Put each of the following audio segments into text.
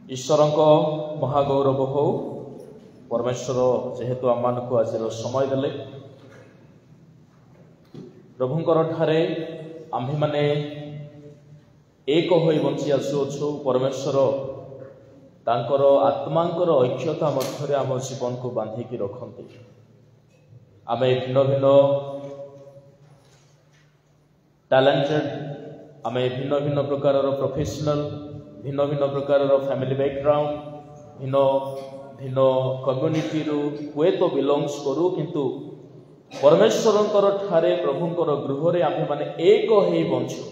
ईश्वर महागौरव हो परमेश्वर जेहेतु आम को आज समय देले प्रभुंकर ठारे आम्भे माने एक होई बंची आसुअछु। परमेश्वर तांकर आत्मांकर ऐक्यता मध्य आम जीवन को बांधिकी रखते। आम भिन्न भिन्न टैलेंटेड, आम भिन्न भिन्न प्रकार प्रोफेशनल, भिन्न भिन्न प्रकार फैमिली बैकग्राउंड, भिन्न भिन्न कम्युनिटी हुए तो बिलोंग्स करू, किंतु परमेश्वर ठारे प्रभुंकर गृह आम्भे माने एक होई बंचु।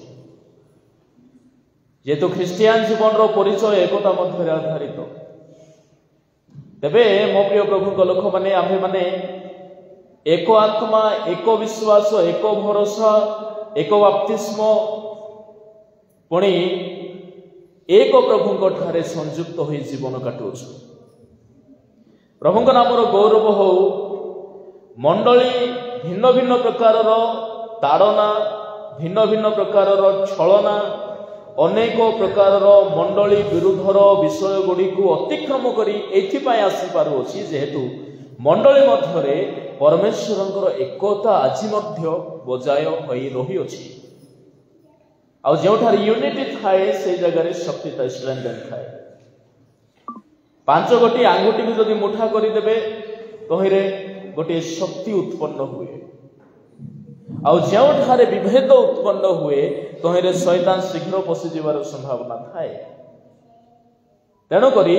जेहेतु ख्रिस्टियान जीवन परिचय एकता मध्य आधारित, तेबे मो प्रिय प्रभु लोक माने आम्भे माने एक आत्मा, एक विश्वास, एक भरोसा, एक बप्तिस्म, पुणी एक प्रभुंक ठारे संयुक्त होई जीवन काटुछु। प्रभुंक नामर गौरव हो। मंडली भिन्न भिन्न प्रकार ताड़ना, भिन्न भिन्न प्रकार छलना, अनेक प्रकार मंडली विरुद्धर विषय गुड़ी को अतिक्रम करी एथिपाई आसी पारुछि, जेहेतु मंडली मध्यरे परमेश्वरंकर एकता आज मध्य बजाय होई रही अछि। आउ जोठार यूनिटी थाए से जगह शक्ति था, स्ट्रेंथ थाए। पांच गोटी आंगुठी को जदि मुठा करदेवे तहिरे गोटे शक्ति उत्पन्न हुए। आउ जोठारे विभेद उत्पन्न हुए तहिरे शैतान शीघ्र पशिजार संभावना थाए। तेणुकरी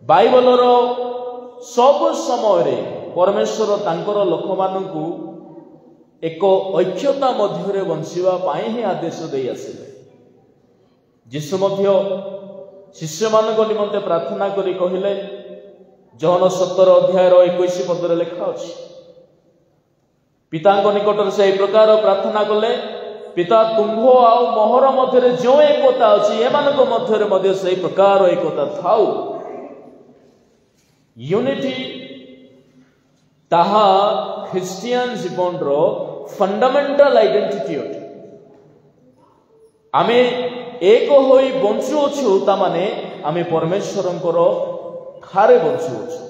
बाइबलर सब समय परमेश्वर तांकर लोक मानू एक ऐक्यता मध्य बंचिबा पाई ही आदेश दे आसिले। यीशु मध्य शिष्य मान निमंते प्रार्थना करी कहिले, जॉन 17 अध्याय 21 पद लिखा अछि, पिता निकट से प्रकार प्रार्थना कले, पिता तुम्भ आउ मोहर मध्य जो एकता अछि एमानक मध्य से प्रकार एकता थाउ। यूनिटी ताहा ख्रिस्टियन जीवन रो फंडामेंटल आइडेंटिटी अटे। आमे एक होई बंचुअछु, ता माने आमे परमेश्वरंकर ठारे बंचुअछु।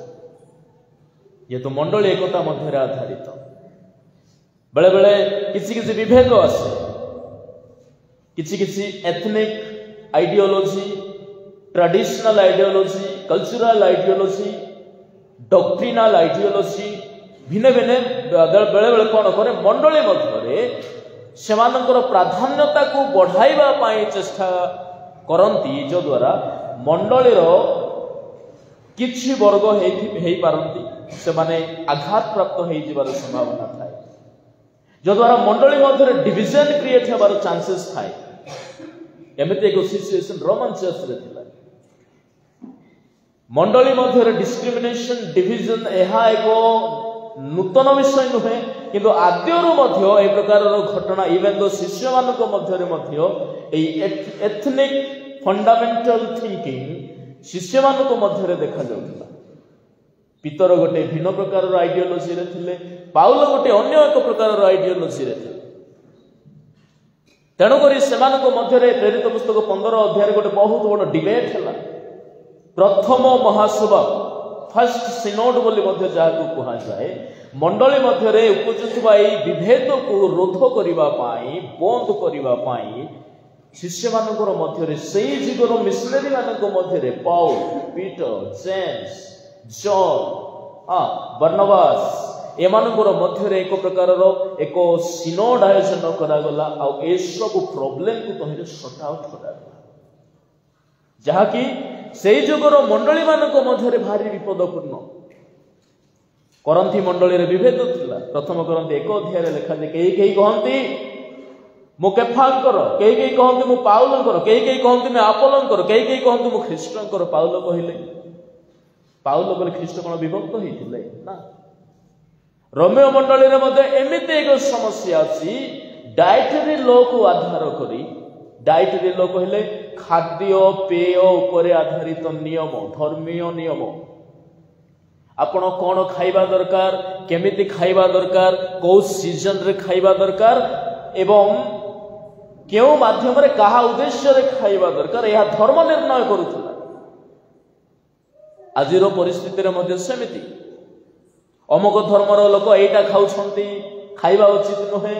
ये तो मंडली एकता मध्य आधारित। बेले बेले किसी किसी विभेद आसे, किसी किसी ethnic ideology, traditional ideology, cultural ideology, doctrinal ideology भिन्न भिन्न बेले बेले कौन करे मंडली मध्य सेमानंकर प्राधान्यता को बढ़ाइबा पाई चेष्टा करंती, जो द्वारा मंडलीर किछि वर्ग हेई पारंती से माने आघात प्राप्त हेई जिबार संभावना थाए, जो द्वारा मंडली मध्य डिविजन क्रिएट हेबार चांसेस थाए। एमिति एक सिचुएशन रोमन चर्च रे थिला। मंडली मध्य डिस्क्रिमिनेशन, डिविजन यह एक नूतन विषय नुहे, किंतु आद्यरू मध्य ए प्रकार घटना इवेन दो शिष्य मानक मध्य एथनिक फंडामेंटल थिंकिंग शिष्य मानक मध्य देखा जाउथिला। पितर गोटे भिन्न प्रकार आइडियोलॉजी रे थिले, पाउल गोटे अन्य एक प्रकार आइडियोलॉजी रे थिले। तेणुकरी सेमानक मध्य प्रेरित पुस्तक 15 अध्याय गोटे बहुत बड़ डिबेट हैला। प्रथम महासभा, फर्स्ट सिनोड बोली मध्य जाहाको कहा जाए, मंडली मध्य उपजुवा विभेद को रोध करिबा पाई, बंद करिबा पाई शिष्य मानकर मध्य से जीवन मिशनरी मानक मध्य पाउल, पीटर, जेम्स, जॉन, बर्नबास एमानकर मध्य एक प्रकार एक सिनोड आयोजन करागला। आ ए सब प्रॉब्लम को तहिरे सॉर्ट आउट करागला, जहाँकि से जुगर मंडली मानक मध्य भारी विपदपूर्ण। करंथी मंडली रे विभेद थिला। प्रथम करंथी 1 अध्याय लिखा जे कई कई कहंती मु केफांकर, कई कई कहंती मु पाउलंकर, कई कई कहंती मैं आपोलोंकर, कई कई कहंती मु ख्रीष्टंकर। पाउल कहिले, पाउल पर ख्रीष्ट कोन विभक्त होइथिले ना। रोमियो मंडली रे मध्य एमिते एक समस्या अछि, डाइटरी लॉ को आधार करी, डाइटरी लॉ कहले खाद्य पेय उपरे आधारित नियम, धर्मीय नियम। आपण कौन खाइबा दरकार, केमिति खाइबा दरकार, कौ सीजन रे खाइबा दरकार एवं क्यों माध्यम रे कहा उद्देश्य रे खाइबा दरकार, यह धर्म निर्णय करुथिला। आजिर परिस्थिति रे सेमिति अमुक धर्मर लोक एटा खाउछंती खाइबा उचित नुहे।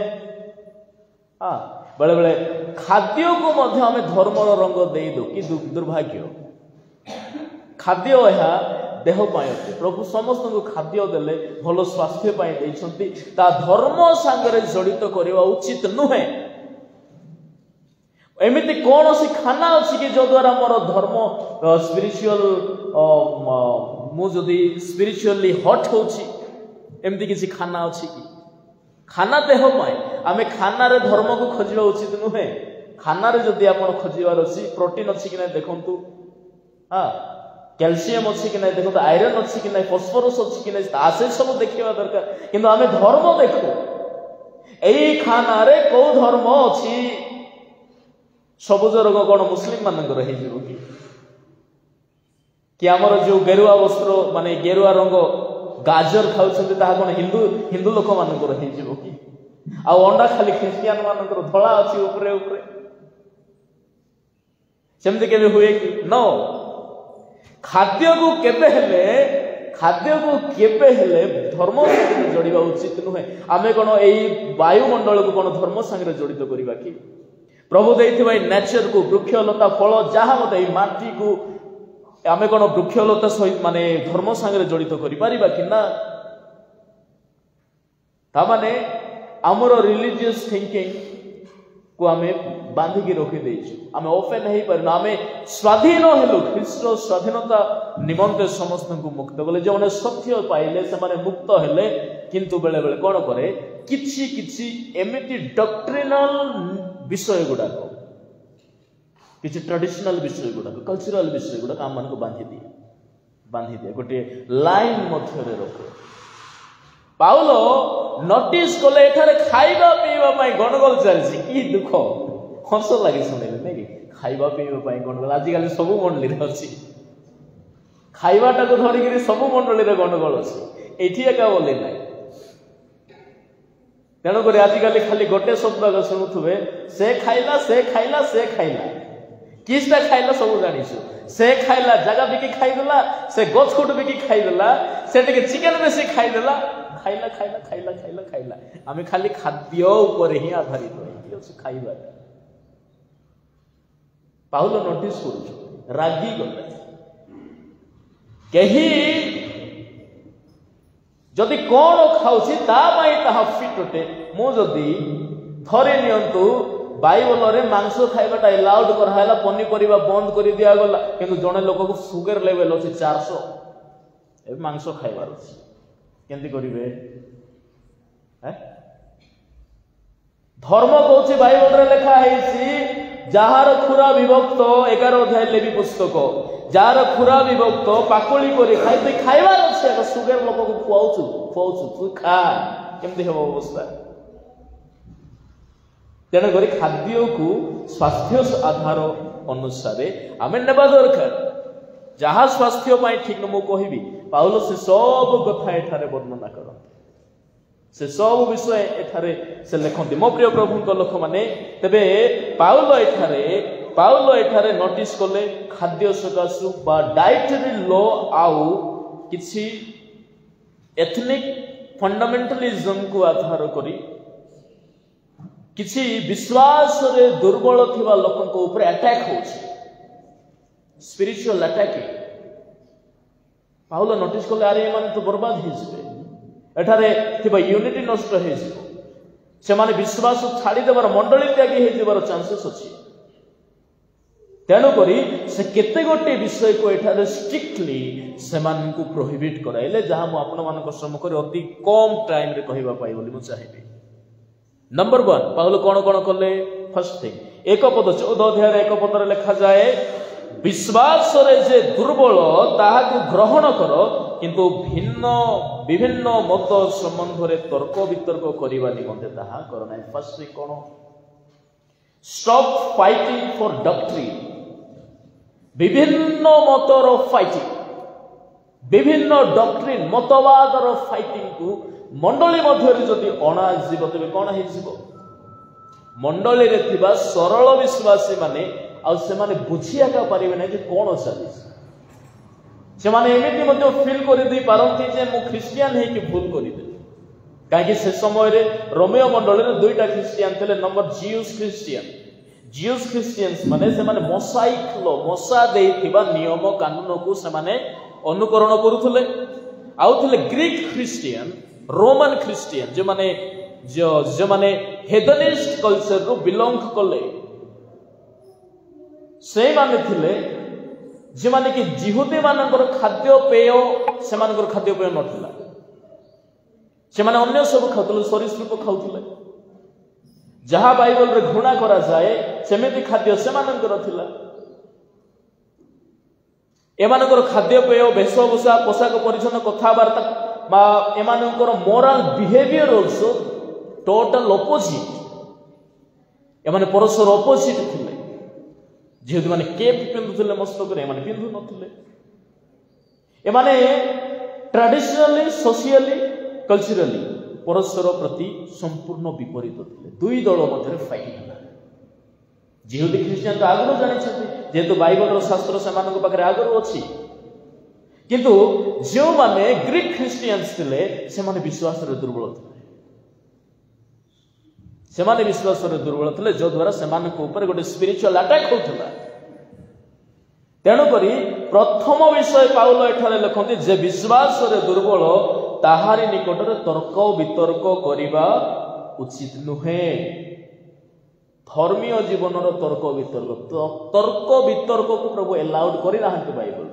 हाँ बेले बेले खाद्य को मध्य आमे धर्मर रंग दे दो कि दुर्भाग्य। खाद्य यह देह पाए प्रभु समस्त को खाद्य देले भल स्वास्थ्य पाए देइछंती ता धर्म संगरे जड़ित करवा उचित नुहे। एमिति कौन सी खाना अच्छी कि जो द्वारा मोर धर्म स्पिरिचुअल मुझे स्पिरिचुअली हट होची एमती किसी खाना अच्छी कि खाना देह पाए आमे खाना रे धर्म को खोजिबा उचित नुहे। खाना रे जदि आपण खोजिबार अछि प्रोटीन अच्छी कि नै देखंतु। हाँ कैल्शियम अच्छी कि नहीं देखो, आयरन अच्छी कि नहीं, फॉस्फोरस अच्छी कि नहीं, आसे सब देखा दरकार। किंतु आमे धर्म देखो यही खाना रे को धर्म अच्छी। सबुज रंग कौन मुस्लिम मानकर कि आमर जो गेरुआ वस्त्र माने गेरुआ रंग गाजर खाऊंटे कौन हिंदू हिंदू लोक मानकर कि अंडा खाली ख्रिस्टियान मानकर धड़ा अच्छी उपरे उपरे सेमती केबे हुए कि नो। खाद्य को केबे हेले धर्म संगे जोड़िबा उचित नुहे। आमे कोन एई वायुमंडल को कोन धर्म संगे जड़ित करिबा कि प्रभु देइथिबा नेचर को वृक्षलता फल जहाँ मत माटी को आमे कोन वृक्षलता सहित माने धर्म संगे जड़ित करि परिबा कि ना। ता माने आमर रिलीजियस थिंकिंग को आमे बांधिकी रखी देइछु। आमे ओपन नहीं पर आमे स्वाधीन हेलु ख्रीष्ट स्वाधीनता निमंते समस्त को मुक्त कले जो सत्य पाइले से माने मुक्त हेले। किंतु बेले बेले कौन करे किछि किछि एमिति डॉक्ट्रिनल विषय गुड़ाक किछि ट्रेडिशनल विषय गुड़ाक कल्चरल विषय गुड़ाक आम को बांधी दिए गोटे लाइन मध्य रखे। पाउलो नोटिस कले एठारे खाइबा पीवा पाई गणगोल चलछि कि दुख हंस लगे शुणिले नहीं कि खाइबा पीवा पाई गणगोल आजिकल सब मंडली रे अछि। खाइबाटा को धरिक सब मंडली रे गणगोल अछि एठी एका बोले नाही। तेणुक आजिकल खाली गोटे शब्द शुणुवे से खाइला से खाइला से खाइला किसटा खाइला सब जानिछु। से खाइला जगह बिकी खाइदेला से गछ खुट बिकी खाइदेला से टिके चिकन बेसी खाइदेला खाइला खाइला खाइला खाइला खाइला आमे खाली खाद्य ऊपर ही आधारित होई अछि खाइबा। पाउलो नोटिस करू रागी गले कही जदि कौन खाऊछि ता माई ताहा फिट अटे। मु जदि थरे नियंतु बाइबल रे मांस खाइबाटा अलाउड कराला पनीपरिबा बंद कर दिया गला किंतु जने लोक को सुगर लेवल अछि 400 ए मांस खाइबार अछि केंति करिवे। धर्म कहछि बाइबल रे लिखा हेछि जहार खुरा विभक्त 11 अध्याय लेवी पुस्तक जार खुरा विभक्त पाकली करी खाइ खाइबार अछि सुगर लोक को खुआउछु तू खा केमति हेबो अवस्था। तेणुक खाद्य को स्वास्थ्य आधार अनुसार आम नेबा दरकार जहाँ स्वास्थ्य पाई ठीक मु कहबी। पाउलो से सब कथा एठारे वर्णना कर से सब विषय एठारे से लिखती मो प्रिय प्रभु लोक माने। तेबे पाउलो एठारे नोटिस कले खाद्य सकाशु बा डाइटरी लॉ आउ किछि एथनिक फंडामेंटलिज्म को आधार करी किछि विश्वास रे दुर्बल थिबा लोकन को ऊपर अटैक होछि स्पिरिचुअल अटैक। पाउलो नोटिस कले अरे मान तो बर्बाद हो जिवे एठारे थिबा यूनिटी नष्ट हो जिवो से माने विश्वास छाड़ी देबार मंडली त्यागी हो जिबार चांसेस अछि। तेणु करी से केते गोटे विषय को एठारे स्ट्रिक्टली से मान को प्रोहिबिट कराइले जहां मु आपन मान को सम्मुख रे अति कम टाइम रे कहिबा पाई बोली मु चाहिबी। नंबर 1 पाउलो कौन कौन कले फर्स्ट थिंग 1 पद 14 अध्याय 1 पद रे लिखा जाए विश्वास रे जे दुर्बल ताहा को ग्रहण कर किंतु विभिन्न मत संबंध रे तर्क वितर्क करिवा निमंते ताहा कर नै। फर्स्ट थिंग कौन स्टॉप फाइटिंग फॉर डॉक्ट्रिन। विभिन्न मतर फाइटिंग विभिन्न डॉक्ट्रिन मतवादर फाइटिंग को मंडली मध्य जदि अणा जीव तेरे कौन हो मंडली रे थिबा सरल विश्वासी माने आ से माने बुझिया का परिबे नै जे कोन चली से माने एमिति मध्य फील कर दे पारंती जे मु ख्रिस्टियन है कि भूल कर दे कहीं से समय रे रोमियो मंडल रे दुईटा ख्रिस्टियन थे नंबर जियूस क्रिश्चियंस माने से माने मोसाइक लो मोसा देथिबा नियम कानून को से माने अनुकरण करुथले आउ थले ग्रीक क्रिश्चियन रोमन क्रिश्चियन जो माने हेदनिस्ट कल्चर रो बिलोंग कले से माने थिले जे माने कि जिहुदी मानकर खाद्य पेय से मानकर खाद्य पेय नथिला से माने अन्य सब खाउथले सरीसृप खाउथले जहा बाइबल रे घृणा करा जाए सेमिति खाद्य से मानकर थिला एमानकर खाद्य पेय वेशभूषा पोशाक परिच्छन कथाबार्ता बा एमानकर moral behaviour also total opposite एमाने परस्पर ऑपोजिट थिले जेहेतु माने केप पिंधुथिले मस्तक रे एमाने पिंधु नथिले एमाने ट्रेडिशनली सोशियली कल्चरली परस्पर प्रति संपूर्ण विपरीत थिले दुई दल मध्य फाइट होला जिहुदी ख्रिस्टियन तो आगु जानी जेहेतु बाइबल शास्त्र से पाखे आगु अच्छी किंतु जो माने ग्रीक ख्रिस्टियंस थिले से माने विश्वास रे दुर्बल थिले से माने विश्वास रे दुर्बल थिले जो द्वारा से माने को ऊपर गोटे स्पिरिचुअल अटैक होतला तेणु करी प्रथम विषय पाउल एठारे लिखନ୍ତି जे विश्वास रे दुर्बल ताहारी निकट रे तर्क वितर्क करिबा उचित नुहे धर्मीय जीवन तर्क वितर्क को प्रभु एलाउड करी नाहंती बाइबल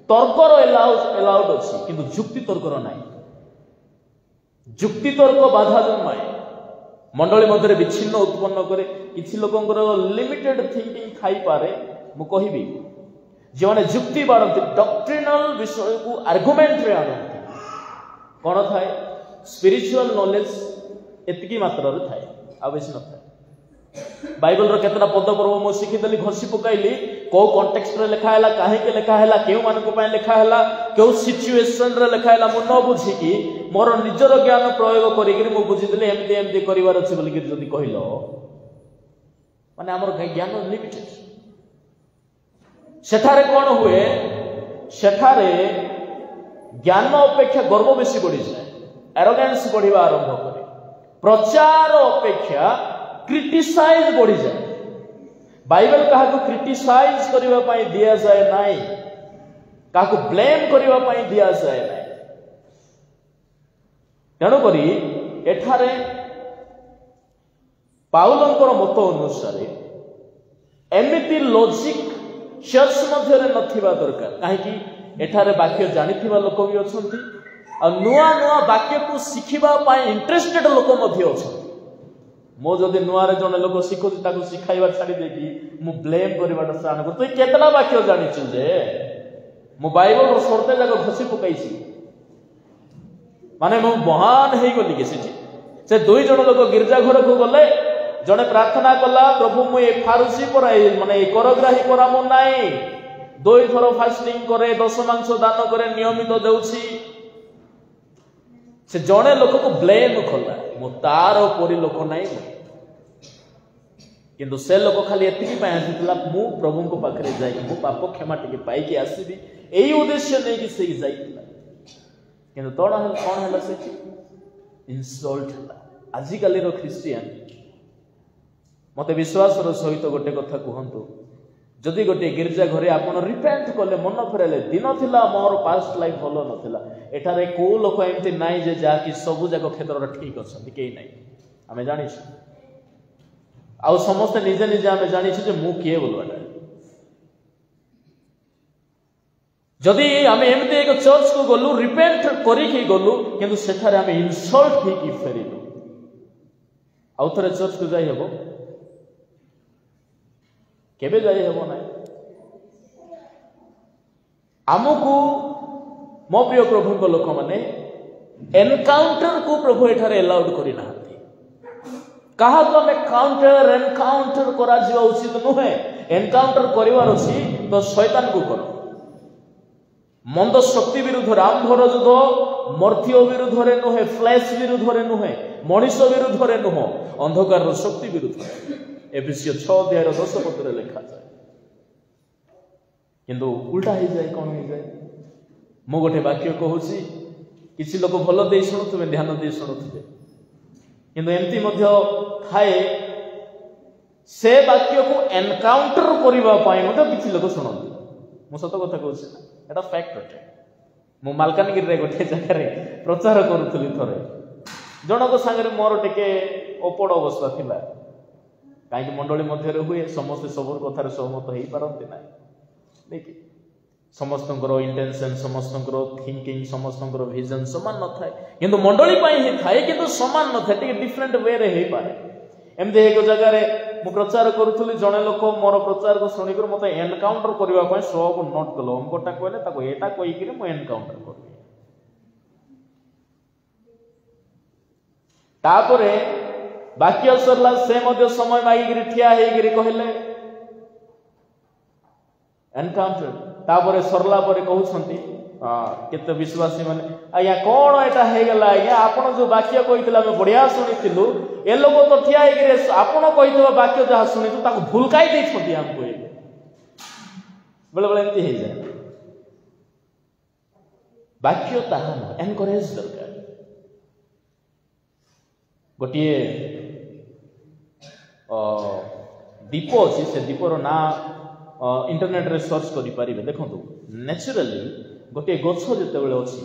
तर्कर एलाउड अछि किंतु जुक्ति तर्कर नाही जुक्ति तर्क बाधा जन्माए मंडली मध्य विच्छिन्न उत्पन्न करे किछि लोकंकर लिमिटेड थिंकिंग थाई पारे मु कहिबी जे माने जुक्ति बाडंती डॉक्ट्रिनल विषय को आर्गुमेंट रे आनंती कोन थाए स्पिरिचुअल नॉलेज एतिकी मात्रा रे थाए आ बेसी न थाए बाइबल रो केतना पद पर्व मु सिखि देली घोसी पकाइली को कॉन्टेक्स्ट रे लिखा हैला काहे के लिखा हैला केउ मान को पय लिखा हैला केउ सिचुएशन रे लिखा हैला मु न बुझी की मोर निजर ज्ञान प्रयोग करी कि मु बुझी देली एमती करिवार अछि बोली कि जदी कहिलो माने हमर ज्ञान लिमिटेड सेठारे कोन हुए सेठारे ज्ञान अपेक्षा गर्व बेसी बढ़ी जाए एरोगेंस बढ़िबा आरंभ करे प्रचार अपेक्षा क्रिटिसाइज बढ़ी जाए बाइबल कहा को क्रिटिसाइज करबा पई दिया जाए नाही का को ब्लेम करबा पई दिया जाए नाही तेणु करी एठारे पाउलंकर मत अनुसार एमिति लॉजिक चर्च मध्य रे नथिबा दरकार काहे कि एठारे वाक्य जानिथिबा लोक भी अछंती आ नुआ नुआ वाक्य को सिखिबा पई इंटरेस्टेड लोक मध्य अछंती मो जदि नुआ रे जने लोक सिखुची ताको सिखाइबा छाडी देकी मु ब्लेम करबाटा स्टार्ट कर तू केतना वाक्य जानिछु जे मु बाइबल रो सोरते जाको घसी पकाइछि माने मु महान हेई गली के से दुई जण लोक गिरजा घर को गले जने प्रार्थना कला प्रभु मु ए फारुसी पर माने ए करग्राही करा मु नाही दुई थरो फास्टिंग करे दशमांश दान करे नियमित देउछि से जने लोक को ब्लेम कला मु तार परि लोक नाही किंतु से लोक खाली एतिकी पय आसीतला मु प्रभु को पाखरे जाई मु पाप क्षमा टिके पाई के आसीबी एई उद्देश्य नै कि से जाईतला किंतु तोण कोन हला से इंसल्ट हला आजि काली रो क्रिश्चियन मते विश्वास रो सहित गोटे कथा कहंतु जदि गोटे गिरजा घरे आपण रिपेंट कले मन फेरले दिन थिला मोर पास्ट लाइफ भलो नथिला एठारे को लोक एमति नाइ जे जा कि सबु जाको क्षेत्र ठीक अछंती केई नाइ आमे जानि छु आ समस्त निजे निजे आमे जानि छु जे मु किए बोलवाटा जदि आमे एमति एक चर्च को गलु रिपेंट करी कि गलु किंतु सेठारे आमे इंसल्ट ही कि फेरिलु आ थरे चर्च को जाई हेबो केबे जाई हेबो ना आमको मो प्रिय प्रभु को लोक माने एनकाउंटर को प्रभु एठारे अलाउड करी नाहंती कहा को हमें काउंटर एनकाउंटर करा जिवा उचित नुहे एनकाउंटर करिवार अछि तो शैतान को करो मंद शक्ति विरुद्ध रामधर युद्ध मर्त्य विरुद्ध रे नुहे फ्लैश विरुद्ध रे नुहे मनुष विरुद्ध रे नुह अंधकार रो शक्ति विरुद्ध एफिसियो 6 अध्याय 10 पद रे लिखा जाए किंतु उल्टा ही जाए कौन हो जाए मु गोटे वाक्य कहूँ किसी लोग भल दे शुणुवे ध्यान दे शुणुवे किंतु एमती थाए से वाक्य को एनकाउंटर करने किसी लोग शुणती मु सत कथा कहूँ फैक्ट अटे मु मालकानगिरी गोटे जगह प्रचार करुली थरे जनक सागर मोर टिके ओपड़ अवस्था थिला कहीं मंडली मध्य हुए समस्ते सब कथार सहमत हो पारती ना देखिए समस्त इंटेंशन समस्त थिंकिंग समस्त विजन सामान न थाए किंतु मंडली ही थाए किंतु सामान न थाए डिफरेंट वे रे हो पारे एमती एक जगह मु प्रचार करुली जड़े लोक मोर प्रचार को शुणिक मत एनकाउंटर करने सब नोट कल अंकटा कहले एटा कहीकि मुझे एनकाउंटर करी तापरे वाक्य सरला से समय मागिक ठिया होकर कहले एनकाउंटर तापरे सरला कहते केते विश्वासी माने आज्ञा कौन एटा हो गला आज्ञा आपण जो वाक्य कही बढ़िया शुणीलु ए लोग तो ठिया होकर आपण कही वाक्य जहाँ शुणीचु ताको भूलकाई देछथि हमको बेले बेले एमती हो जाए वाक्य ताहा न एनकरेज दरकार गोटे दीप अच्छी से दीपर ना इंटरनेट रे सर्च करि पारिबे देखो नेचुराली गोटे गछ जितेबाला अच्छी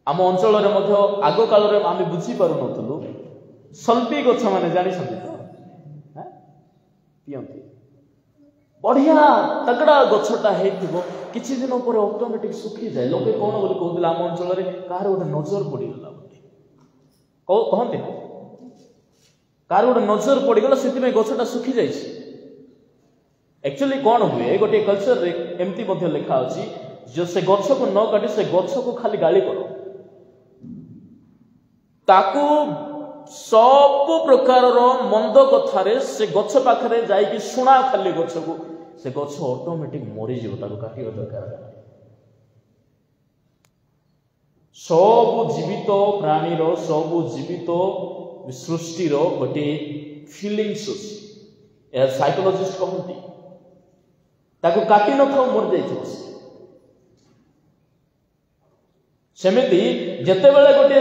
आम अंचल आग काल आम बुझी पार नु सल्पी गछ मैंने जानी तो पीती बढ़िया तगड़ा गछटा हो किसी दिन पर ऑटोमेटिक सुखी जाए लोके कौन बोली कहते आम अंचल कहार गोटे नजर पड़गला कहते कार गोटे नजर पड़गला से गछटा सुखी जाए एक्चुअली कौन हुए गोटे कल्चर रे एमती लिखा अच्छी जो से गछ को न काटी से गछ को खाली गाली करो ताकू सब प्रकार मंद कथारे से गछ पाखरे जाइए शुणा खाली गछ को से गछ ऑटोमेटिक मरीज काटिया दरकार सब जीवित प्राणीर सब जीवित सृष्टिर गोटे फिलिंग्स अच्छी साइकोलॉजिस्ट कहती ताको काटी न था मर जाइए सेमिति जेतेबेले गोटे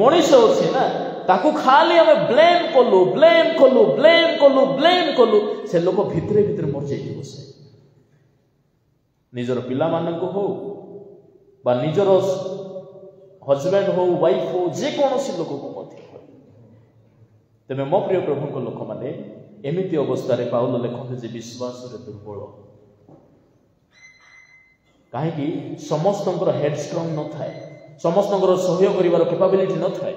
मनीष अच्छे ना ताको खाली आम ब्लेम कलु ब्लेम कलु ब्लेम कलु ब्लेम कलु से लोक भितरे भितरे मर जाइए से निजर पिला मानक हो बा निजर हजबैंड हो वाइफ हो जेकोसी लोक को मध्य तेरे मो प्रिय प्रभु लोक मैंने एमती अवस्था पाउल लिखते जे विश्वास दुर्बल कहीं समस्त हेडस्ट्रंग न थाए समस्त सहयोग कर कैपेबिलिटी न थाए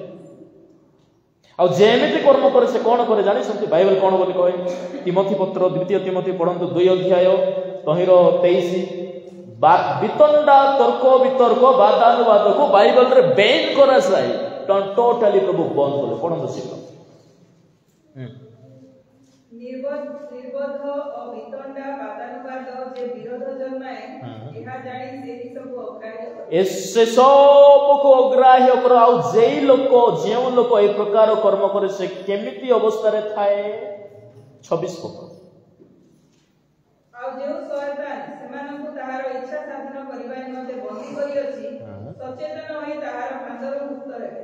आमती कर्म करे से कौन करे जानी बाइबल कौन बोली कहे तिमोथी पत्र द्वितीय तिमोथी पढ़ंतु 2 अध्याय तहिर 23 वितंडा तर्क वितर्क वादानुवाद को बाइबल रे बैन करा जाए टोटाली प्रभु बंद कले पढ़ंतु शीघ्र निर्बोध अवितंडा वादानुवाद जे विरोध जन्माए एहा जानि सेहि सब अग्राह्य एसे सब को अग्राह्य कर आ जेई लोक जेउ लोक ए प्रकार कर्म करे से केमिति अवस्था रे थाए 26 पद आ जेउ शैतान सेमान को ताहार इच्छा साधन करिबा निमंते बंदी करी अछि सचेतन होई ताहार फांदर मुक्त हेबे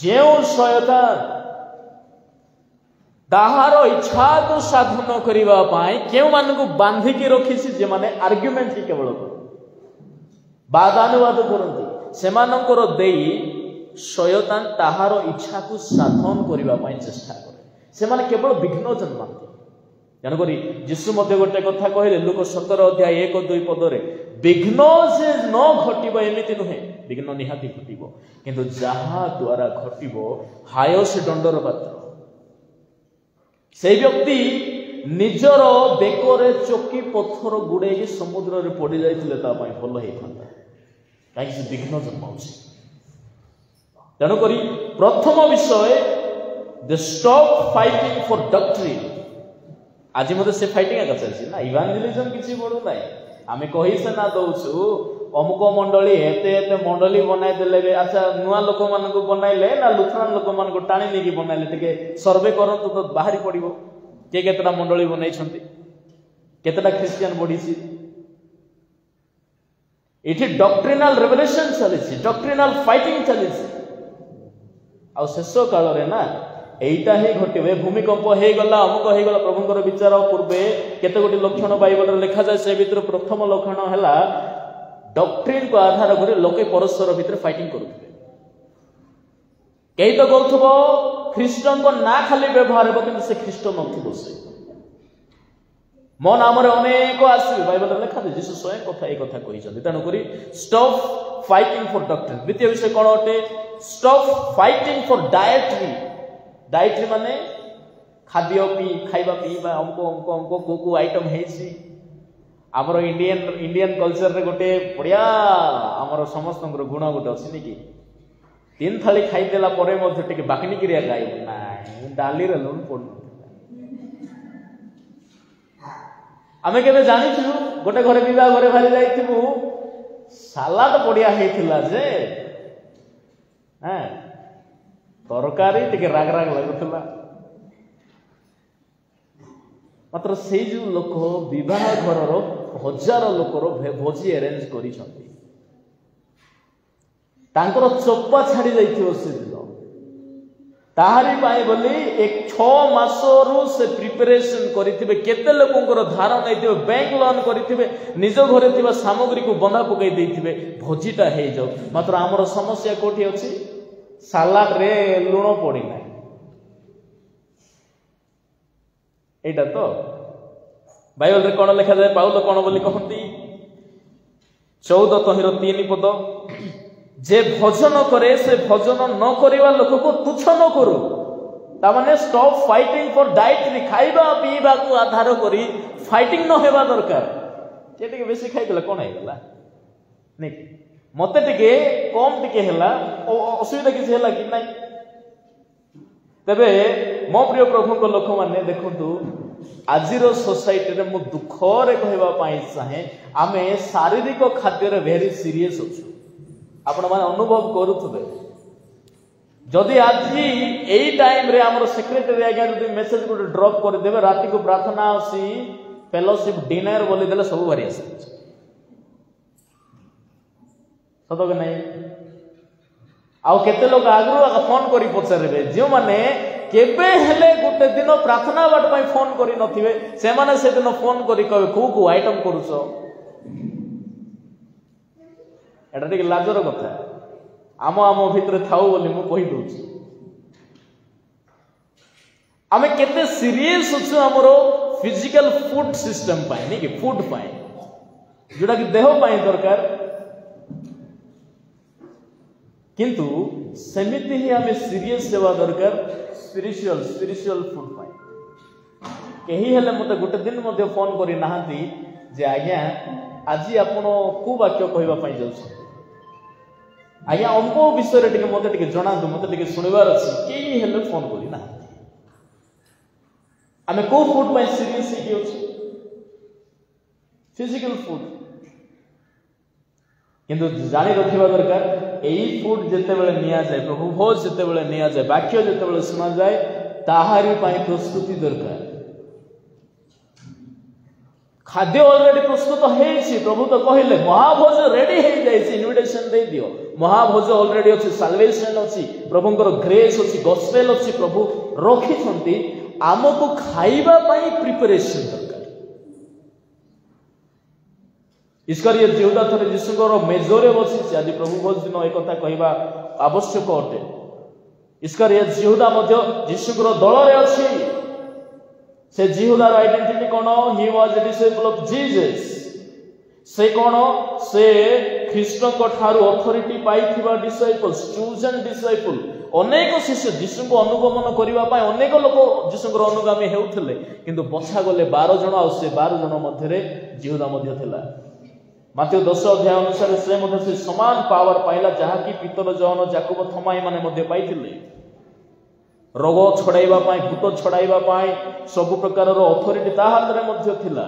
जेउ शैतान ताहार इच्छा को साधन करने क्यों मान को बांधिकी रखी जे माने आर्ग्युमेंट ही केवल वादानुवाद करती से शयतान ताहार इच्छा को साधन करने चेष्टा करे से माने केवल विघ्न जन्माती तेणुक जीशु गोटे कथा कहले लुक 17 अध्याय 1-2 पदरे विघ्न से न घटब एमती नुहे विघ्न निहाती घटब किंतु जहा द्वारा घटब हाय से दंडर पात्र से व्यक्ति निजर बेकरे चौकी पत्थर गुड़े समुद्र में पड़ जाते भल होता कहीं विघ्न जन्माऊँ तेणुक प्रथम विषय they stop fighting for doctrine आज मत से फाइटिंग आगे चलती ना इवांजेलिज्म किसी बढ़ू ना आम कही से ना दौचु अमुक मंडली एते एते मंडली बनाई देले अच्छा नुआ लोक मान को बनाइले ना लुथरान लोक मान को टाणी नहीं बनाइले टिके सर्वे करंतु तो बाहरी पड़िबो के केतटा मंडली बनाई छंती केतटा क्रिश्चियन बढ़ी ये डॉक्ट्रिनल रेवोल्यूशन चली डॉक्ट्रिनल फाइटिंग चली शेष काल ना एटा ही घटे भूमिकंप हो गला अमुक हो गला प्रभुंकर विचार पूर्वे केते गोटी लक्षण बाइबल लिखा जाए से भीतर प्रथम लक्षण है डॉक्ट्रिन को आधार कर लोके परस्पर भीतर फाइटिंग करुवे कई तो कहथबो ख्रीष्टन को ना खाली व्यवहार हो कि से ख्रीष्ट नथिबो से मो नाम अनेक आसवे बाइबल लिखा जाए जीसु स्वयं कथा एक कथा कही तेणुक स्टॉप फाइटिंग फॉर डॉक्ट्रिन द्वितीय विषय कौन अटे स्टॉप फाइटिंग फॉर डायट्री माने खाद्य खाइबा पीवा अमुक को आइटम है आमर इंडियन कल्चर रे गोटे बढ़िया आमर समस्त गुण गोटे अच्छी नहीं कि 3 थाली खाईदेला बाकनी क्रिया गायब ना डाली रे लुण पड़ आमे केबे जानिछु गोटे घरे विवाह घरे बाहरी जाइथिबु सालाड बढ़िया हेथिला जे तरकारी टिके राग राग लगुला मात्र से जो लोक विवाह घर हजार लोकर भोजी अरेंज करिसंती तांकर चोपा छाड़ी जाइथिबो से दिन ताहारी पाए बोली एक 6 मासरू से प्रिपरेशन करिथिबे केते लोकंकर धार नैथिबे बैंक लोन करिथिबे निज घरे थिबा सामग्री को बंधा पकई देथिबे भोजीटा हे जाऊ मात्र हमर समस्या कोठी अछि सालाड रे लुण पड़ी ना एटा तो बाइबल रे कोन लिखा जाए पाउल कोन बोली कहंती 14 तहिर 3 पद जे भजन करे से भजन न करिवा लोक को तुच्छ न करू ता माने स्टॉप फाइटिंग फॉर डाइटरी खाइबा पीबा को आधार करी फाइटिंग न हेबा दरकार जे टिके बेसी खाइ गेला कोन हेला नै मते टिके कम टिके हेला असुविधा किसी हेला कि नै तबे मो प्रिय प्रभु को लोक माने देखंतु आजिरो सोसाइटी रे मु दुख रे कहबा पाई चाहे आमे शारीरिक खाद्य रे वेरी सीरियस अछु आपण माने अनुभव करूथबे जदि आज एई टाइम रे हमर सेक्रेटरी आज्ञा जदि मेसेज को ड्रॉप कर देबे राति को प्रार्थना आसी फेलोशिप डिनर बोली देले सब भारी आसे सतो के नहीं आउ केते लोग आगरु फोन करी पचारबे जे माने केबे हेले गुटे दिन प्रार्थना बाट पई फोन करी नथिबे से माने से दिन फोन करी कहबे को आइटम करूछो एटा टिके लाजर कथा आम भितर थाउ बोली मु कहि दउछि आमे केते सीरियस अछु हमरो फिजिकल फूड सिस्टम पाए नहीं कि फूड पाए जोड़ा कि देह पाए दरकार किंतु सेमिति ही आमे सीरियस सेवा दरकार स्पिरिचुअल फूड पाए कहीं हेले मते गोटे दिन मध्ये फोन करी नाहंती जे आज्ञा आज आपण को वाक्य कहबा पई जाउछ आज्ञा अमको विषय रे टिके मते टिके जणादु मते टिके सुनिबार अछि केही हेले फोन करी ना आमे को फूड पई सीरियस ही अछि फिजिकल फूड किंतु जानी रखिबा दरकार एई फूड जेते बेले निया जाय प्रभु भोज जेते बेले निया जाय वाक्य जेते बेले सुना जाय ताहारी पई प्रस्तुति दरकार खाद्य ऑलरेडी प्रस्तुत हेछि प्रभु तो कहिले महाभोज रेडी हे जायछि इनविटेशन दे दियो महाभोज ऑलरेडी अछि साल्वेशन अछि प्रभुंकर ग्रेस अछि गॉस्पेल अछि प्रभु रखि छंती आमको खाइबा पई प्रिपरेशन दरकार इस्करियोत यहूदा थरे यीशुଙ୍କର मेजोरे बसिछि आज प्रभु भोज दिन एक कथा कहबा आवश्यक अटे इस्करियोत यहूदा मध्य यीशुଙ୍କର दଳରେ अछि से यहूदार आइडेंटिटी कोन he was a disciple of Jesus से कोन से ख्रीष्टन को ठारू अथॉरिटी पाइथिबा डिसिपल्स चूजन डिसिपल अनेक शिष्य यीशु को अनुगमन करिबा पाए अनेक लोक यीशुଙ୍କର अनुगामी हेउथिले किंतु बछा गले 12 जण आ से 12 जण मध्ये रे यहूदा मध्ये थिला माथ्यू 10 अध्याय अनुसार से मध्ये से समान पावर पाइला जहा कि पीतर जॉन जाकब थमाई माने मध्ये पाइथिले रोग छड़ाइबा पाई भूत छड़ाइबा पाई सब प्रकार रो अथॉरिटी ता हाथ रे मध्ये थिला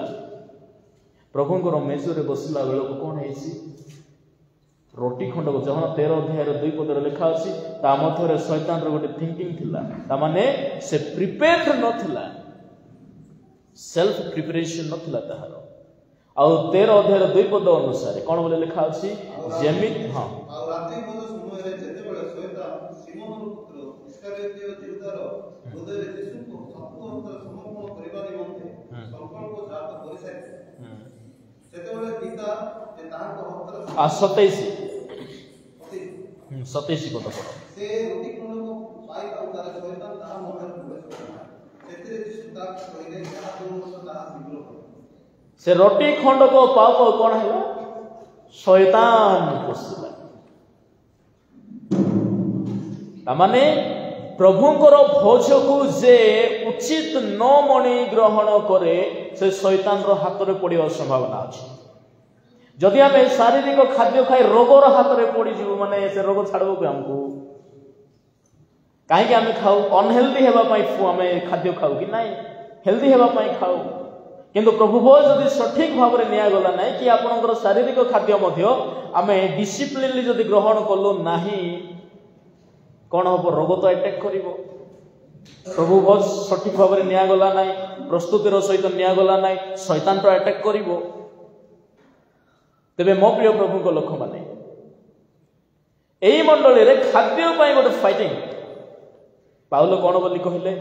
प्रभुंकर मेजोरे बसिला बेलो को कोन हेसी रोटी खंड को जहन 13 अध्याय रो 2 पद रे लिखा अछि ता मध्ये रे शैतान रो गोटे थिंकिंग थिला ता माने से प्रिपेयर्ड न थिला सेल्फ प्रिपरेशन न थिला ताहार ଆଉ 13 ଅଧ୍ୟାୟର 2 ପଦ ଅନୁସାରେ କଣ ବୋଲି ଲେଖା ଅଛି ଯେମିତି ହଁ ଆଉ ରାତ୍ରି ଭୋଜ ସମୟରେ ଯେତେବେଳେ ଶୟତାନ ସିମୋନର ପୁତ୍ର ଇସ୍କାରିଓତୀୟ ଜିହୁଦାର ହୃଦୟରେ ଯୀଶୁଙ୍କୁ ଶକ୍ତ ହସ୍ତରେ ସମର୍ପଣ କରିବା ନିମନ୍ତେ ସଂକଳ୍ପ ଜାତ କରିସାରିଥିଲେ ସେତେବେଳେ ପିତା ଯେ ତାହାଙ୍କ ହସ୍ତରେ 27 ପଦ ପଢ ସେ ରୋଟି ଖଣ୍ଡକୁ ପାଇଥାଉ ତାର ଶୟତାନ ତାହା ମଧ୍ୟରେ ପ୍ରବେଶ କଲା ସେଥିରେ ଯୀଶୁ ତାକୁ କହିଲେ ଯାହା ତୁମର ତାହା ଶୀଘ୍ର କର से रोटी खंड को पाव पाव कौन है शैतान पशिला तामाने प्रभुंकर भोज को जे उचित न मणि ग्रहण करे से शैतान रो हाथ रे पड़िया संभावना अछि जदि आम शारीरिक खाद्य खाई रोगर हाथ रे पड़ी जीव माने से रोग छाड़बो के हमको काहे आम खाऊ अनहेल्दी हेबा पई आम खाद्य खाऊ कि नहीं हेल्दी हेबा पई खाऊ किंतु प्रभु भोज जदि सठिक भाव में निया गला नहीं कि आपनकर शारीरिक खाद्य मध्य आमे डिसिप्लिनली जदि ग्रहण कलु नहीं कौन हम रोग तो अटैक करिवो प्रभु भोज सठिक भाव में निया गला नहीं प्रस्तुतिर सहित निया गला नहीं शैतान तो अटैक करिवो तेबे मो प्रिय प्रभु को लोक माने एई मंडली रे खाद्य पई गोटे फाइटिंग पाउलो कौन बोली कहले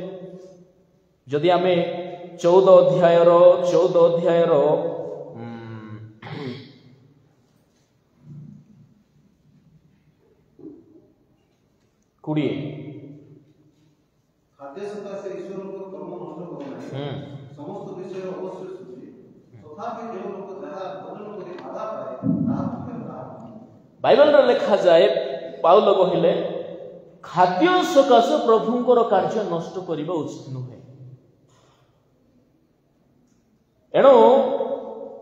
जदि आमे 14 अध्यायर 20 खाद्य सकाशे ईश्वरଙ୍କ कर्म नष्ट करना समस्त विषय अवश्य सुची तथापि जो लोक जहा भोजन करी आधा पाए ताहा बाइबल रे लिखा जाए पाउल कहिले खाद्य सकाशे प्रभुंकर कार्य नष्ट करिबा उचित नुहे एणु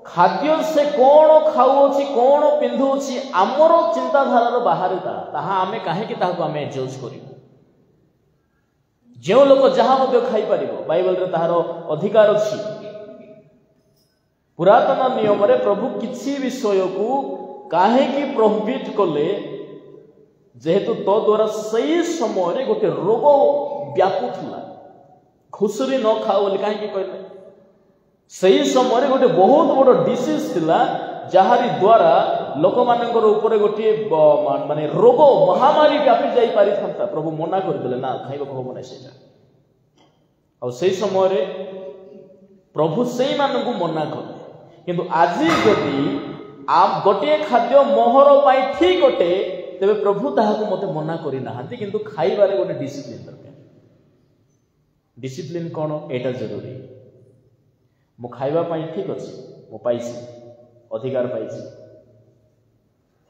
खाद्य से कौन खाऊची कौन पिंधुची आमर चिंताधारार बाहर ताहा आमे काहे कि ताहाको आमे जज करिबो जे लोक जहा मध्य खाई परिबो बाइबल रे ताहार अधिकार अछि पुरातन नियम रे प्रभु किछि विषय को काहे कि प्रोहिबिट कले जेहेतु तो द्वारा सही समय रे गोटे रोग व्यापुथला खुसरी न खाओ बोली काहे कि कहले सही समय गोटे बहुत बड़ डिसीज थिला जहारी द्वारा लोक मानकर ऊपर गोटे माने रोग महामारी व्यापी जाई पारि था प्रभु मना कर देले ना खाइबा को हो नै सेटा आ सही समय रे प्रभु सही मानन को मना कर किंतु आजी जदी आप गोटे खाद्य मोहर पाई ठीक होते तेबे प्रभु ताहा को मते मना करि नाहंती किंतु खाइबारे गोटे डिसिप्लिन दरकार डिसिप्लिन कोन एटा जरूरी मु खाइबा पाई ठीक अछि मु पाइछि अधिकार पाइछि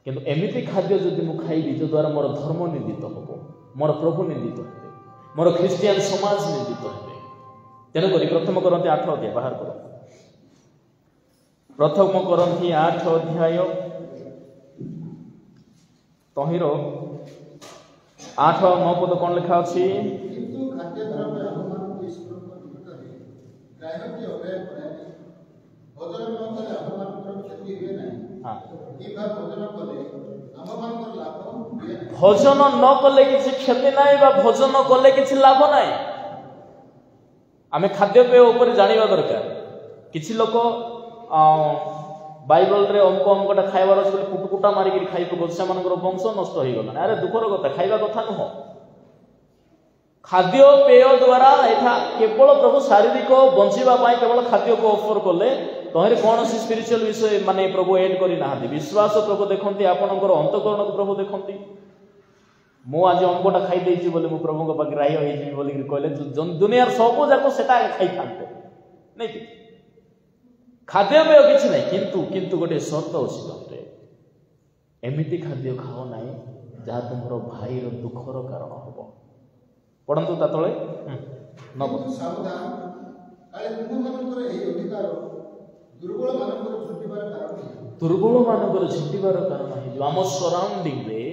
किंतु एमिति खाद्य जदि मु खाइबी जो द्वारा मोर धर्म निंदित होबो मोर प्रभु निंदित हेबे मोर ख्रिस्टियन समाज निंदित हेबे तेनु करी प्रथम करन्ती 8 अध्याय बाहर करो प्रथम करन्ती 8 अध्याय तहिरो 8 और 9 पद कोन लिखा अछि किंतु खाद्य द्रव्य अपमान ईश्वर को निमित्त है ग्राह्य अव्यय करे भोजन न कले अपमान क्षति हुए नहीं हां ई बार भोजन कले अपमान कर लाभ हुए भोजन न कले किछि क्षति नाही बा भोजन कले किछि लाभ नाही आमे खाद्य पेय ऊपर जानिबा दरकार किछि लोक बाइबल रे हमको हमकोटा खाइबार अछि कुटकुटा मारी के खाइ को से मानकर वंश नष्ट होई गला अरे दुखर कथा खाइबा कथा न हो खाद्य पेय द्वारा एठा केवल प्रभु शारीरिक बंचिबा पाई केवल खाद्य को ऑफर करले तोहरे कोन सी स्पिरिचुअल विषय माने प्रभु ऐड करी नाहंती विश्वास प्रभु देखंती आपनकर अंतःकरण को प्रभु देखंती मु आज हमकोटा खाइ देछि बोले मु प्रभु को बग्राह्य होई जी बोली कहले दुनियार सब जाको सेटा खाइ खानते नै कि खाद्य पेय किछि नै किंतु गोटे शर्त अछि तते एमिति खाद्य खाओ नाही जहा तुमरो भाई रो दुखर कारण होबो पढंतु ता तळे न सावधान काले तुम मनकर एही अधिकार दुर्बल मानकर छुटिबार कारण है आम सराउंडिंग रे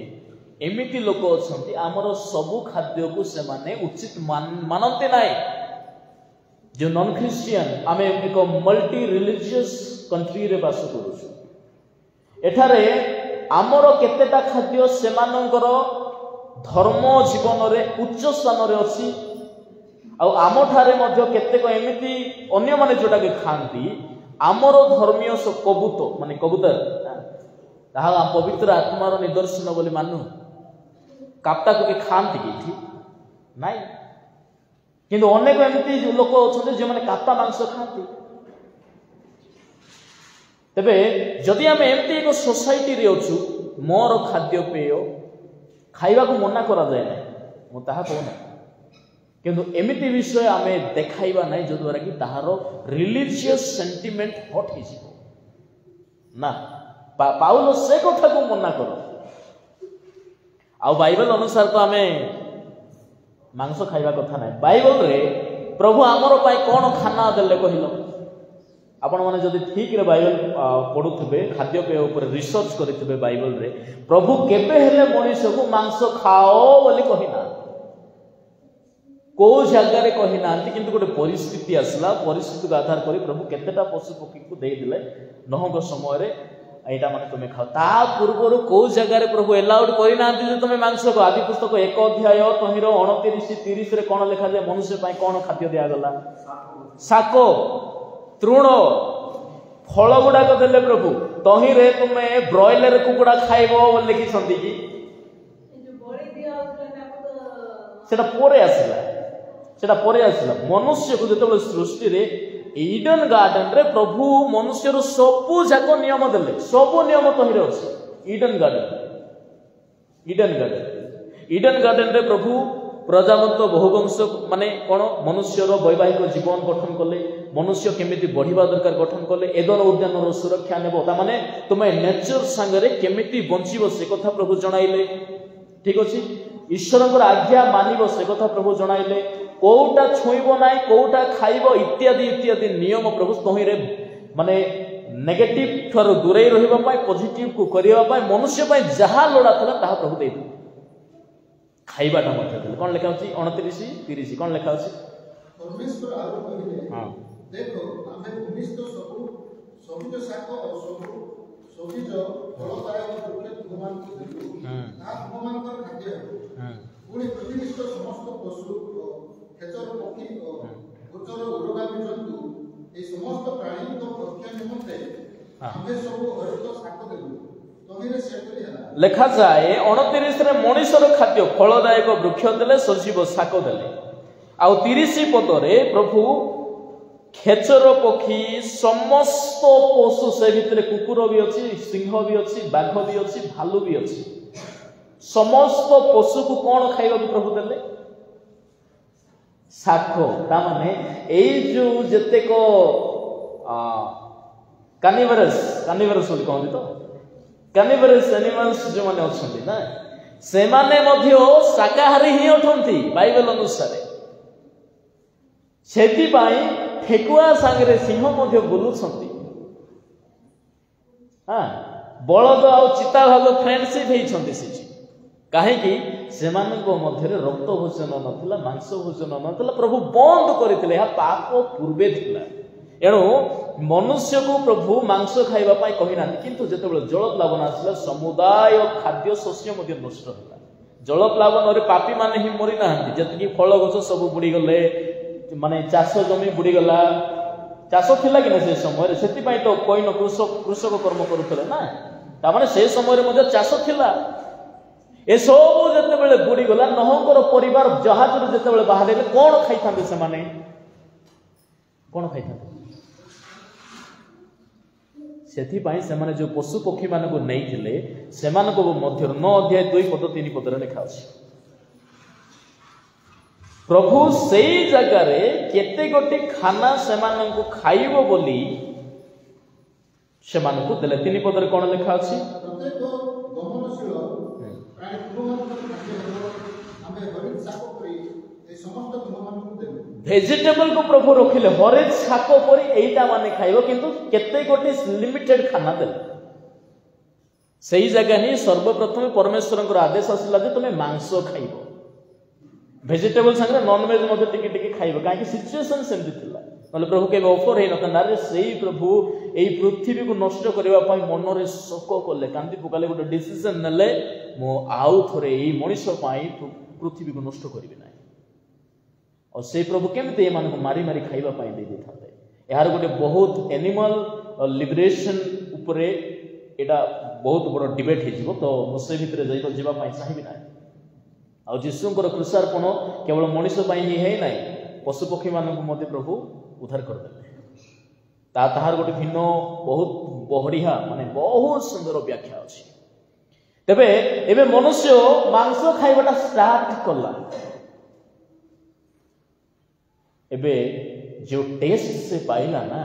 एमिति लोक अछंती आमर सबु खाद्य को से माने उचित मानते नाही जो नॉन क्रिश्चियन आमे एक मल्टी रिलीजियस कंट्री रे बास करू एठारे आमर केतेटा खाद्य से मानकर धर्म जीवन रे उच्च स्थान रे अछि आ आम ठारे मध्य केतेक एमिति अन्य माने जोटा के खांती आमर धर्मीय कबूत माने कबूतर ताहा पवित्र आत्मार निदर्शन बोली मानु कापटा को के खाती कि नाई किंतु अनेक एमती लोक अच्छा जो मैंने कापा मांस खाती तेबे जदि आम एमती एक सोसाइटी रे अच्छु मोर खाद्य पेय खाइबा को मना करा जाए ना मु ताहा कहना किंतु एमिति विषय आम देखाइबा ना जो द्वारा कि ताहार रिलीजियस सेंटिमेंट हट हो ना पाउल से कथा को मना कर आ बाइबल अनुसार तो आम मांस खाइबा कथा ना बाइबल रे प्रभु आमर पाई कौन खाना देले कहल आपण माने जदि ठीक रे बाइबल पढ़ुथिबे खाद्य पेय ऊपर रिसर्च करिथिबे बाइबल रे प्रभु केबे हेले मनुष्य को मांस खाओ बोली कहिना को जगह रे कहिना किंतु गोटे परिस्थिति आसला परिस्थिति को आधार करी प्रभु केतेटा पशु पक्षी को दे दिले नहंग समय रे एटा माने तुमे खाओ ता पूर्वरु को जगह रे प्रभु अलाउड करि नांती जे तुमे मांस खाओ आदि पुस्तक 1 अध्याय तहिरो 29 30 रे कोन लिखा जे मनुष्य पई कोन खाद्य दिया गला साको तृण फल गुड़ाक देले प्रभु तही रे तुमे ब्रॉयलर कुकुड़ा खाइबो बोल लिखि संती कि सेटा पोरे आसला मनुष्य को जतबे सृष्टि रे ईडन गार्डन रे प्रभु मनुष्य रो सबु जाक नियम देले सबु नियम तही रे अछि ईडन गार्डन रे प्रभु प्रजावंत बहुवंश माने कोन मनुष्यर वैवाहिक जीवन गठन कले मनुष्य केमिति बढ़िबा दरकार गठन कले एदन उद्यान रो सुरक्षा नेबो ता माने तुमे नेचर संगरे केमिति बंचिबो से कथा प्रभु जणाइले ठीक अछि ईश्वरकर आज्ञा मानिबो से कथा प्रभु जणाइले कोउटा छुइबो नाइ कोउटा खाइबो इत्यादि इत्यादि नियम प्रभु तही रे माने नेगेटिव थर दूरे रहिबा पाई पॉजिटिव को करिबा पाई मनुष्य पाई जहा लोड़ा थला ताहा प्रभु देइ खाइबाटा मध्य देले कोन लेखा अछि 29 30 कोन लेखा अछि परमेश्वर आरो कहिले हां देखो आमे भूमिस्थ सबु सबुज शाक और सबुज फलदायक वृक्ष तुमान को देलु ता तुमान कर खाद्य पुणी पृथ्वीस्थ समस्त पशु खेतर पक्षी गोचर उरगामी जंतु ए समस्त प्राणी को भक्ष्य निमंते आमे सबु हरित शाक देलु तहिरे से करिया लेखा जाए 29 रे मनुष्यर खाद्य फलदायक वृक्ष देले सजीव शाक देले आ 30 पदरे प्रभु खेचर पक्षी समस्त पशु से भितर कुकुर भी अच्छी सिंह भी अच्छी बाघ भी अच्छी भालू भी अच्छी समस्त पशु को कौन खाइबा प्रभु देले शाक ता माने एई जो जतेक कार्निवरस बोली कहନ୍ତି तो कार्निवरस एनिमल्स जो माने अछंती ना से माने मध्य शाकाहारी ही अठंती बाइबल अनुसार सेति पाई ठेकुआ सांगरे सिंह मध्य बुलुछंती हां बलद आ चिता भाग फ्रेंडशिप हेइछंती सेठी काहे कि सेमानक मध्य रे रक्त भोजन नथिला मांस भोजन नथिला प्रभु बंद करथिले या पाप पूर्वे थिला एणु मनुष्य को प्रभु मांस खाइबा पाई कहिना किंतु जेतेबेले जल प्लावन आसला समुदाय खाद्य शस्य मध्य नष्ट होला जल प्लावन रे पापी माने ही मरि नाहंती जतकी फल गछ सब बुडी गले माने चाष जमी बुडी गला चाष थिला कि से समय रे सेति पाई तो कोइन कृषक कर्म करूथले ना ता माने से समय रे मध्य चाष थिला ए सब जेतेबेले बुडी गला नहंकर परिवार जहाज रे जेतेबेले बाहर कोन खाइथांते से माने कोन खाइथांते सेति पाई से माने जो पशु पक्षी माने को नै थिले सेमान को मध्य 9 अध्याय 2 पद 3 पद रे लिखा अछि प्रभु सेई जगह रे केते गोटी खाना सेमान को खाइबो बोली सेमान को देले 3 पद रे कोन लिखा अछि प्रत्येक गमनशील प्राणी तुमान को खाद्य आमे हरित शाक करी ए समस्त तुमान को देलु वेजिटेबल को प्रभु रखिले हरेक शाक परी एटा माने खाइबो किंतु केते गोटी लिमिटेड खाना देले सेई जगह ही सर्वप्रथम परमेश्वरଙ୍କର आदेश आसिला जे तुमे मांस खाइबो वेजिटेबल संगे नॉन वेज मध्ये टिके टिके खाइबो काहे कि सिचुएशन सेमति थिला नले प्रभु के ऑफर हे नता नारे सेई प्रभु एई पृथ्वी को नष्ट करबा पई मन रे शोक करले कांदी पुकाले गोटे डिसीजन नले मो आउ थरे एई मनुष्य पई पृथ्वी को नष्ट करबी नाही और से प्रभु केमते एमान को मारी मारी खाइबा पई दे देथाते यार गोटे बहुत एनिमल लिबरेशन उपरे एटा बहुत बड़ डिबेट हो तो मुझे भितर जावाई चाहिए ना आ जीशुଙ୍କର କୃଷାର୍ପଣ କେବଳ ମଣିଷ ପାଇଁ ହିଁ ହେଇ ନାହିଁ ପଶୁପକ୍ଷୀ ମାନଙ୍କୁ ମଧ୍ୟ ପ୍ରଭୁ ଉଦ୍ଧାର କରିଦେଲେ ତାହାର ଗୋଟେ ଭିନ୍ନ ବହୁତ ବଢିଆ ମାନେ ବହୁତ ସୁନ୍ଦର ବ୍ୟାଖ୍ୟା ଅଛି। ତେବେ ଏବେ ମନୁଷ୍ୟ ମାଂସ ଖାଇବାଟା ଷ୍ଟାର୍ଟ କଲା ଏବେ जो टेस्ट से पाइला ना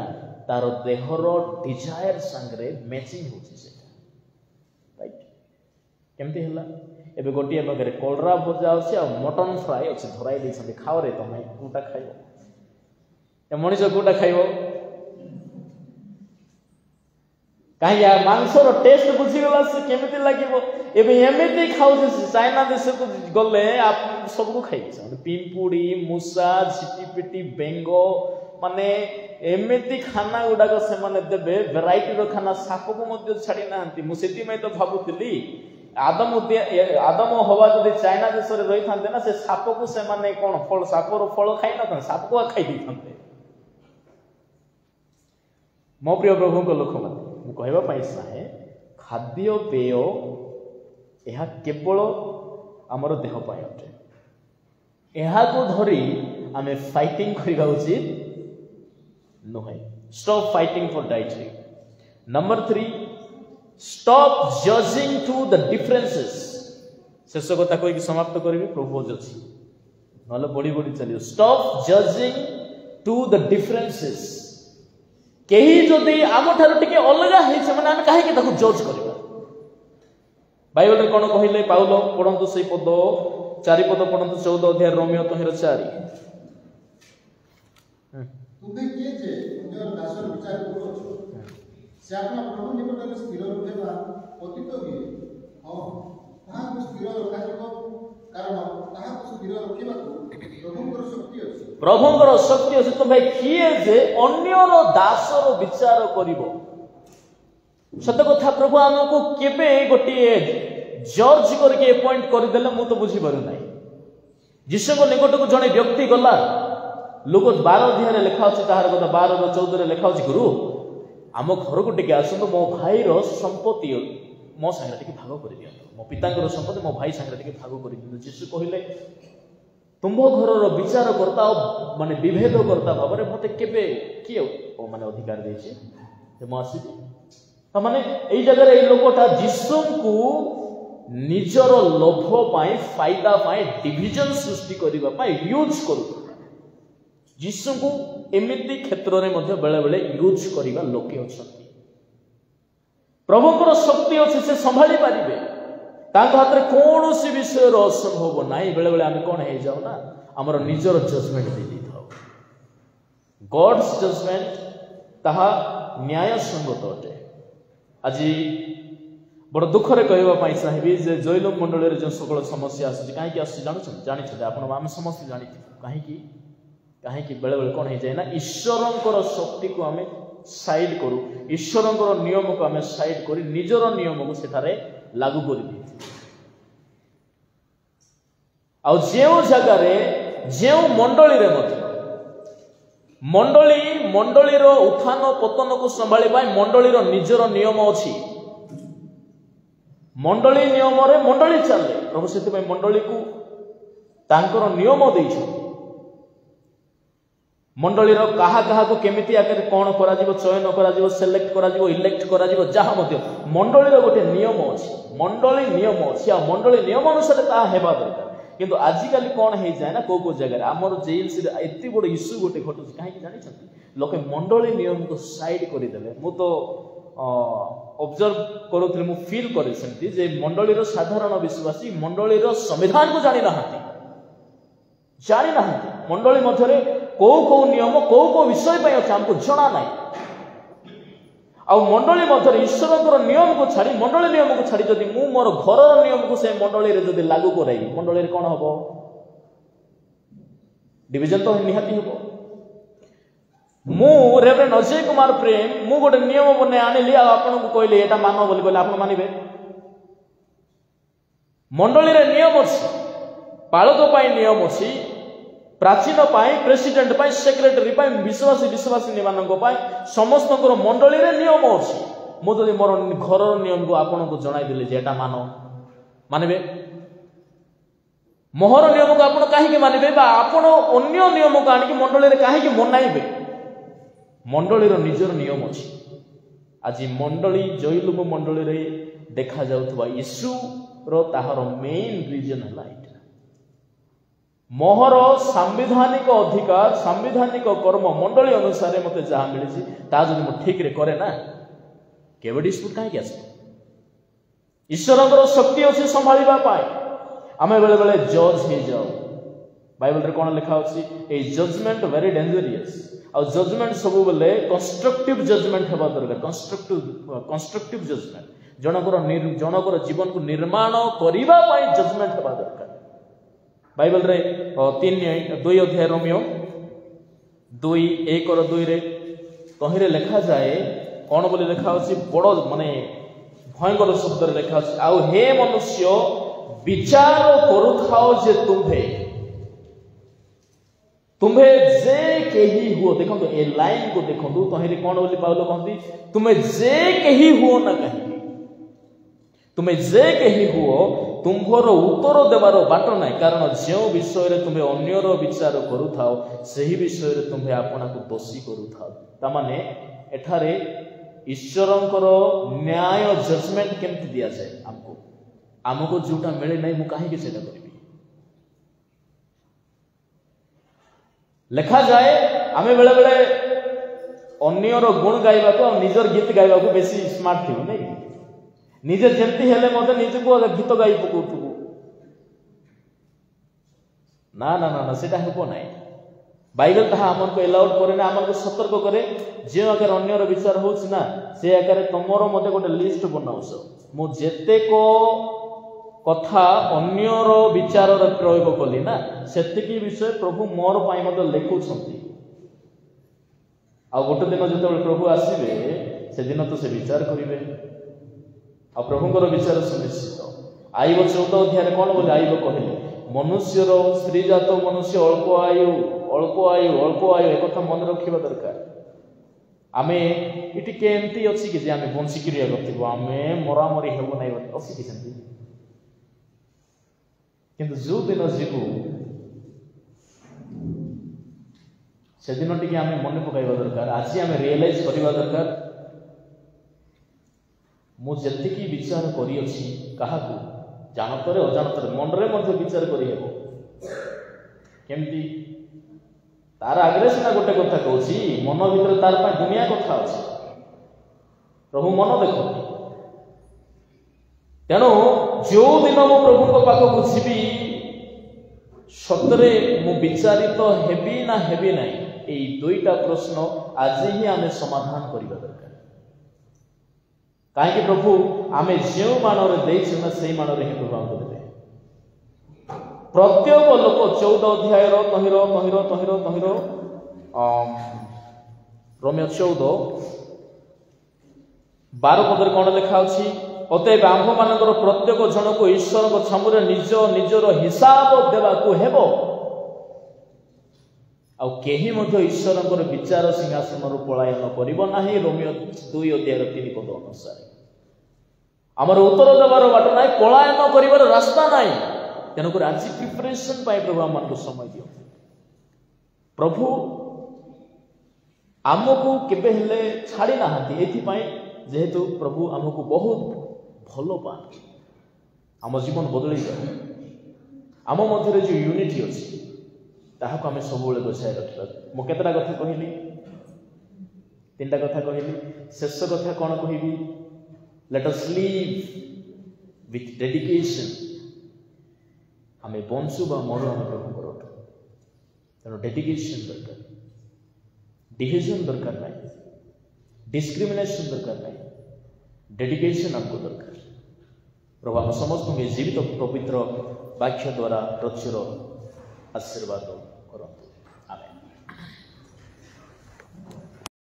तार देहर डिजायर संगे मैचिंग होची सेटा राइट केमती हला एबे गोटिया पाखरे कोलरा भजा अछि आ मटन फ्राई अछि धराई दै छथि खाओ रे तमे कोटा खाइबो ए मनिष कोटा खाइबो काहे या मांसर टेस्ट बुझी गला से केमती लागिबो एबे एमेती खाउ जे चाइना देश को गले आप सब को खाइ छ पिंपुडी मुसा झिटिपिटी बेंगो माने एमेती खाना गुडाक से माने देबे वैरायटी रो खाना साप को मध्य छाडी नांती मु सेति मै तो भाबुतली आदम हवा जदि चाइना देश रे रही थांते ना से साप को से माने कोन फल साप रो फल खाइ न था साप को खाइ दी थांते मो प्रिय प्रभु को लोक माने मु कहबा पाइ चाहे खाद्य पेय यह केवल आमर देह पाए अटे यह को धरी आमे फाइटिंग करिबा उचित नुहे stop fighting for dietary. Number 3 stop judging to the differences शेष कथा कहि समाप्त करिबी प्रभु अछि नले बड़ी बड़ी चलियो stop judging to the differences केही जदि आमठार टिके अलगा है से माने हम काहे के ताको जज करबा बाइबल रे कोन कहिले पाउलो पढंतु सेई पद 4 पद पढंतु 14 अध्याय रोमियो 3:4 तुमे किए जे तुमर दासर विचार करो से अपना प्रभु निकट में स्थिर रहबा पतित भी हां ताहा को स्थिर रखाजिबो कारण ताहा को स्थिर रखिबा को प्रभुଙ୍କର ଶକ୍ତି ଅଛି ତ ଭାଇ କିଏ ଯେ ଅନ୍ୟର ଦାସର ବିଚାର କରିବ ସତ କଥା ପ୍ରଭୁ ଆମକୁ କେବେ ଗୋଟିଏ ଜର୍ଜ କରିକି ଆପଏଣ୍ଟ କରିଦେଲେ ମୁଁ ତ ବୁଝିପାରୁ ନାହିଁ ଯୀଶୁଙ୍କ ନିକଟକୁ ଜଣେ ବ୍ୟକ୍ତି ଗଲା ଲୋକ 12 ଅଧ୍ୟାୟରେ ଲେଖା ଅଛି ତାହାର କଥା 12 ର 14 ରେ ଲେଖା ଅଛି ଗୁରୁ ଆମ ଘରକୁ ଟିକେ ଆସନ୍ତୁ ମୋ ଭାଇର ସମ୍ପତ୍ତି ମୋ ସାଙ୍ଗରେ ଟିକେ ଭାଗ କରିଦିଅନ୍ତୁ ମୋ ପିତାଙ୍କର ସମ୍ପତ୍ତି ମୋ भाई ସାଙ୍ଗରେ ଟିକେ ଭାଗ କରିଦିଅନ୍ତୁ ଯୀଶୁ କହିଲେ तुम घर विचार करता माने विभेद करता भाव में मत के माने अधिकार देछि माने यही जगह ये लोकटा जीशु को निजर लोभ पाई फायदा पाई डिविजन सृष्टि करबा पाई यूज करू जीशु को एमिति क्षेत्र में मध्य बेले बेले यूज करबा लोके अछंती प्रभुଙ୍କର शक्ति अछि से संभाली पारिबे तांको हाथ रे कोनोसी विषय असंभव नाही बेले बेले आमे कोन हे जाऊ ना हमर निजर जजमेंट दे दी थाओ गॉड्स जजमेंट ताहा न्याय संगत अटे आज बड़ दुख रे कहबा पाई चाहेबी जे जैलोक मंडल रे जो सकल समस्या आसी काहे कि आसी जानि छ आपण हम समस्त जानि काहे कि बेले बेले कोन हे जाय ना ईश्वरंकर शक्ति को आमे साइड करू ईश्वरंकर नियम को आमे साइड करी निजर नियम को सेठारे लागू कर दी आ जेउ जगह रे जेउ मंडली रे मंडली रो उत्थान पतन को संभाली पाई मंडली रो निजर नियम अछि मंडली नियम रे मंडली चले प्रभु सेति में मंडली को तांकर नियम दै छ मंडली रो कहा कहा को केमिति आकर कोन करा जीवो चयन करा जीवो सिलेक्ट करा जीवो इलेक्ट करा जीवो जहा मध्य मंडली रो गोटे नियम अछि मंडली नियम अछि आ मंडली नियम अनुसार ता हेबा दरकार किंतु आजिकल कौन हो जाए ना को जगह आमर जेल से एत बड़ इश्यू गोटे घटू कहीं जानी लोके मंडली नियम को साइड करदे मु तो ऑब्जर्व करूँ मु फील करे जे मंडली साधारण विश्वासी मंडली संविधान को जानी ना मंडली मध्य कौ कौ नियम कौ कौ विषय अच्छे हमको जना ना आ मंडली मध्य ईश्वर नियम को छाड़ी मंडली नियम को छाड़ी जदि मु मोर घर नियम को से मंडली रे जदि लागू कराई मंडली रे कोन हबो डिवीजन तो निहाती हबो मु रेवरेंड अजय कुमार प्रेम मु गोटे नियम बने आनिली आ आपन को कहले एटा मानो बोली कहले आपन मानिबे मंडली रे नियम अछि पाळक पाई नियम अछि प्राचीन प्रेसिडेंट सेक्रेटरी विश्वासी विश्वासी मानक समस्त मंडली नियम अच्छी मुझे मोर घर नियम को आपन को जन जेटा मानवे मोहर नियम को आप कहीं मानवे आपण अन्य नियम को आनिक मंडली कहीं मनाइबे मंडलीर निजर नियम अच्छी आज मंडली जयलुम मंडली रे देखा जाउथबा यीशु रो ताहार मेन रीजन है एटा मोहर सांविधानिक अधिकार सांविधानिक कर्म मंडली अनुसार मते जहाँ मिली ता जदि मु ठीक रे करे ना केबे डिस्प्यूट काहे आसे ईश्वरଙ୍କର शक्ति अछि संभाळिबा पाए आमे बेले बेले जज हे जाओ बाइबल रे कोन लिखा अछि ए जजमेंट वेरी डेंजरियस आ जजमेंट सब बेले कंस्ट्रक्टिव जजमेंट हेबा दरकार कंस्ट्रक्टिव जजमेंट जनकर जीवन को निर्माण करिबा पाए जजमेंट हेबा दरकार बाइबल रे 2 अध्याय रोमियो 2:1-2 रे कहिरे लिखा जाए कौन बोली लिखा अछि बड़ माने भयंकर शब्द रे लिखा अछि आउ हे मनुष्य विचार करुथाओ जे तुम्हे जे केही हुओ देखो ए लाइन को देखो तहिरे कौन बोली पाउलो कहती तुम्हें जे केही हुओ ना कहीं तुम्हें जे केही हुओ तुम्भर उत्तर देवार बाट ना कारण जो विषय रे तुम्हें अन्यर विचार करुथाओ सही विषय रे तुम्हें आपना को दोषी करुथाओ ता माने एठारे ईश्वरंकर न्याय जजमेंट केमति दिया जाए हमको जोटा मिले नहीं मु कहीं सेटा करी लिखा जाए आमे बेले बेले अन्यर गुण गाइबा को निजर गीत गाइबा को बेसी स्मार्ट थी नहीं निजे जेमती हेले मते निजे को गीत गाई पकोथु ना ना ना सेटा हेबो नाही बाइबल ताहा हमन को अलाउड करे ना हमन को सतर्क करे जे अगर अन्यर विचार होछ ना से अगर तमरो मते गोटे लिस्ट बनाउस मु जेते को कथा अन्यर विचार रे प्रयोग कली ना सेतिकी विषय प्रभु मोर पाई मते लेखुछंती आ गोटे दिन जते प्रभु आसीबे से दिन तो से विचार करिवे आ प्रभुଙ୍କର विचार सुनिश्चित आईब 14 अध्याय कोन बोले आईब कहले मनुष्यर स्त्री जात मनुष्य अल्प आयु एक कथा मन रखिबा दरकार आमे इटी केमती अछि कि जे आमे बंशी क्रिया करथिबो आमे मरामरी हेबो नै अछि कि सेंती किंतु जो दिन जीवु से दिन टिके आमे मन पकाइबा दरकार आज आमे रियलाइज करिबा दरकार मु जतिकी विचार करी अछि काहाकू जानतरे अजानतरे मन रे मध्य विचार करी हेबो केमती तार आगे सीना गोटे कथा कहूँ मन भीतर तार दुनिया कथा अच्छी प्रभु मन देख तेणु जो दिन मु प्रभु पाखक जीवी सतरे मु विचारित हेबी ना हेबी ना यही दुईटा प्रश्न आज ही आमे समाधान करबा दरकार कहीं प्रभु आमे जो मानरे देइछु ना सेही मानरे ही प्रभु हमको देबे प्रत्येक लोक 14 अध्याय तहिरो रोमियो 14 12 पदर कौन लिखा अछि अतएव आम्भ मानकर प्रत्येक जन को ईश्वर छमुरे निज निजर हिसाब देवा को हेबो आ केही मध्य ईश्वरंकर विचार सिंहासन रु पलायन करिवो नाही रोमियो 2 अध्याय 3 पद अनुसार हमर उत्तर देवार बाट नाही पलायन करिवार रास्ता नाही तेणुकर आज प्रिपरेशन पाए प्रभु आम को समय दियो प्रभु आमको केबे हेले छाड़ी नाहांती एथि पाए जेहेतु प्रभु आमको बहुत भलो पाती आम जीवन बदली जाए आम मध्य जो यूनिटी अच्छी ताहाको आमे सब बेले बचाई रखिबा मो केतरा कथा कहली 3टा कथा कहली शेष कथा कोन कहबी let us live with dedication आमे बंशु बा मरो आमे प्रभु करो तेणु डेडिकेशन दरकार डिविजन दरकार नहीं डिस्क्रिमिनेशन दरकार नहीं डेडिकेशन हमको दरकार प्रभु हम समस्त जीवित पवित्र वाक्य द्वारा प्रचुर आशीर्वाद करो।